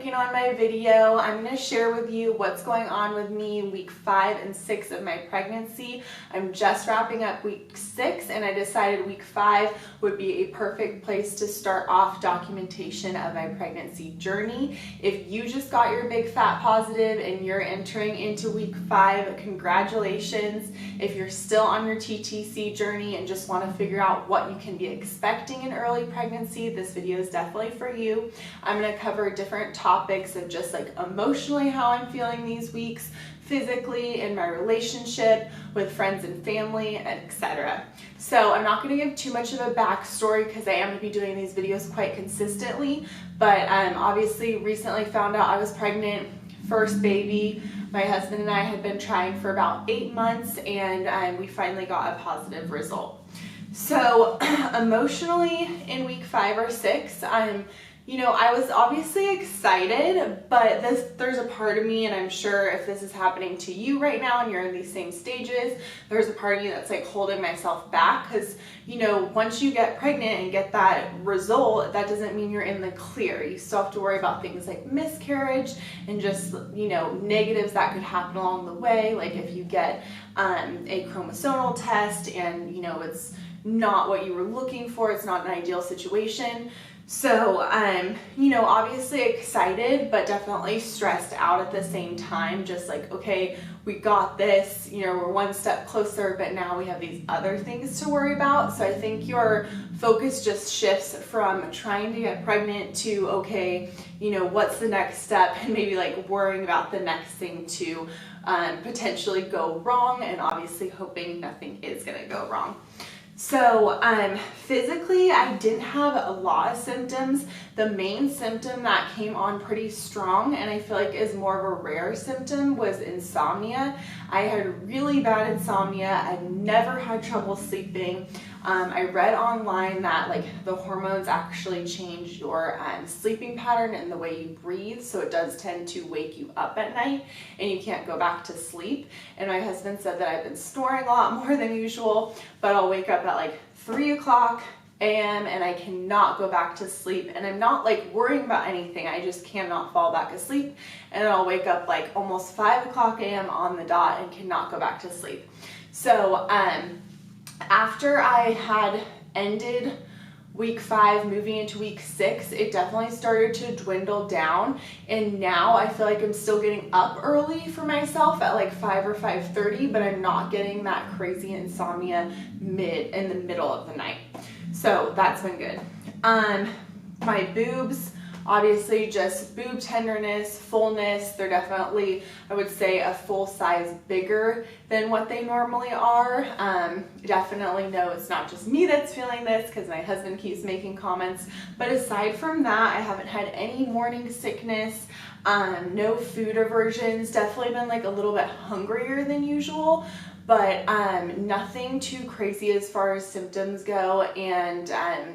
clicking on my video. I'm going to share with you what's going on with me week 5 and 6 of my pregnancy. I'm just wrapping up week 6 and I decided week 5 would be a perfect place to start off documentation of my pregnancy journey. If you just got your big fat positive and you're entering into week 5, congratulations. If you're still on your TTC journey and just want to figure out what you can be expecting in early pregnancy, this video is definitely for you. I'm going to cover different topics of just like emotionally how I'm feeling these weeks, physically, in my relationship with friends and family, etc. So I'm not going to give too much of a backstory because I am going to be doing these videos quite consistently, but obviously recently found out I was pregnant, first baby. My husband and I had been trying for about 8 months and we finally got a positive result. So emotionally in week 5 or 6, I was obviously excited, but there's a part of me, and I'm sure if this is happening to you right now and you're in these same stages, there's a part of you that's like holding myself back because, once you get pregnant and get that result, that doesn't mean you're in the clear. You still have to worry about things like miscarriage and just, negatives that could happen along the way. Like if you get a chromosomal test and, it's not what you were looking for, it's not an ideal situation. So I'm, obviously excited, but definitely stressed out at the same time. Just like, okay, we got this, we're one step closer, but now we have these other things to worry about. So I think your focus just shifts from trying to get pregnant to, okay, what's the next step, and maybe like worrying about the next thing to potentially go wrong, and obviously hoping nothing is gonna go wrong. So physically, I didn't have a lot of symptoms. The main symptom that came on pretty strong, and I feel like is more of a rare symptom, was insomnia. I had really bad insomnia. I've never had trouble sleeping. I read online that like the hormones actually change your sleeping pattern and the way you breathe, so it does tend to wake you up at night and you can't go back to sleep. And my husband said that I've been snoring a lot more than usual, but I'll wake up at like 3 o'clock a.m. and I cannot go back to sleep, and I'm not like worrying about anything, I just cannot fall back asleep, and then I'll wake up like almost 5 o'clock a.m. on the dot and cannot go back to sleep. So after I had ended week 5, moving into week 6, it definitely started to dwindle down, and now I feel like I'm still getting up early for myself at like 5 or 5:30, but I'm not getting that crazy insomnia in the middle of the night. So that's been good. My boobs, obviously just boob tenderness, fullness. They're definitely, I would say, a full size bigger than what they normally are. Definitely know it's not just me that's feeling this because my husband keeps making comments. But aside from that, I haven't had any morning sickness, no food aversions, definitely been like a little bit hungrier than usual, but nothing too crazy as far as symptoms go. And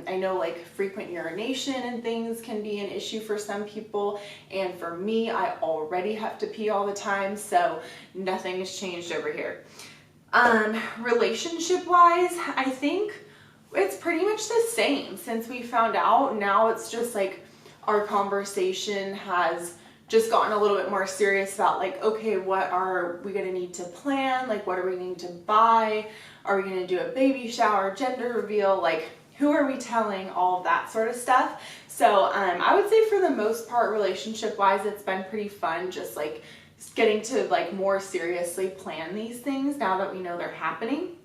I know like frequent urination and things can be an issue for some people, and for me, I already have to pee all the time, so nothing has changed over here. Relationship wise, I think it's pretty much the same since we found out. Now it's just like our conversation has just gotten a little bit more serious about like, okay, what are we gonna need to plan? Like, what are we need to buy? Are we gonna do a baby shower, gender reveal? Like, who are we telling? All of that sort of stuff. So I would say for the most part, relationship wise, it's been pretty fun, just like getting to like more seriously plan these things now that we know they're happening.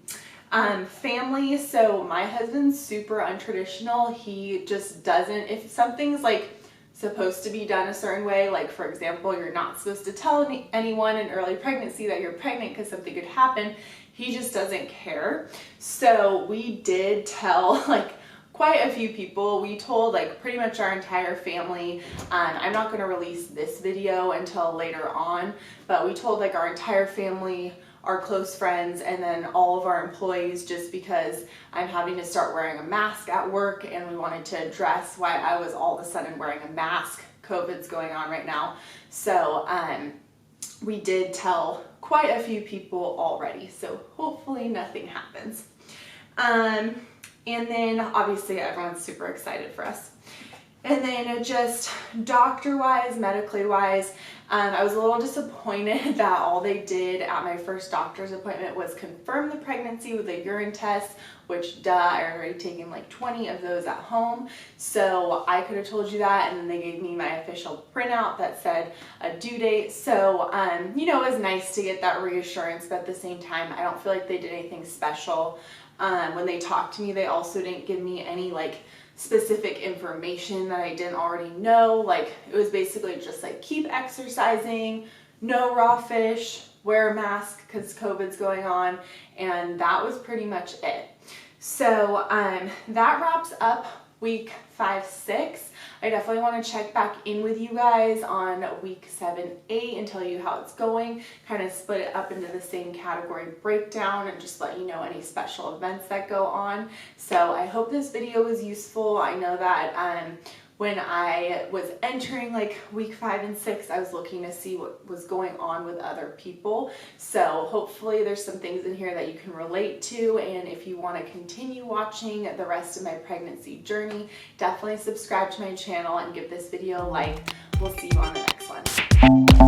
Family, so my husband's super untraditional. He just doesn't, if something's like supposed to be done a certain way, like for example, you're not supposed to tell anyone in early pregnancy that you're pregnant because something could happen, he just doesn't care. So we did tell like quite a few people. We told like pretty much our entire family. I'm not going to release this video until later on, but we told like our entire family, our close friends, and then all of our employees, just because I'm having to start wearing a mask at work, and we wanted to address why I was all of a sudden wearing a mask. COVID's going on right now. So we did tell quite a few people already, so hopefully nothing happens. And then obviously everyone's super excited for us. And then just doctor-wise, medically-wise, I was a little disappointed that all they did at my first doctor's appointment was confirm the pregnancy with a urine test, which I had already taken like 20 of those at home. So I could have told you that, and then they gave me my official printout that said a due date. So, you know, it was nice to get that reassurance, but at the same time, I don't feel like they did anything special. When they talked to me, they also didn't give me any like specific information that I didn't already know. Like, it was basically just like, keep exercising, no raw fish, wear a mask because COVID's going on, and that was pretty much it. So that wraps up week 5, 6. I definitely want to check back in with you guys on week 7, 8 and tell you how it's going, kind of split it up into the same category breakdown and just let you know any special events that go on. So I hope this video was useful. I know that when I was entering like week 5 and 6, I was looking to see what was going on with other people. So hopefully there's some things in here that you can relate to. And if you want to continue watching the rest of my pregnancy journey, definitely subscribe to my channel and give this video a like. We'll see you on the next one.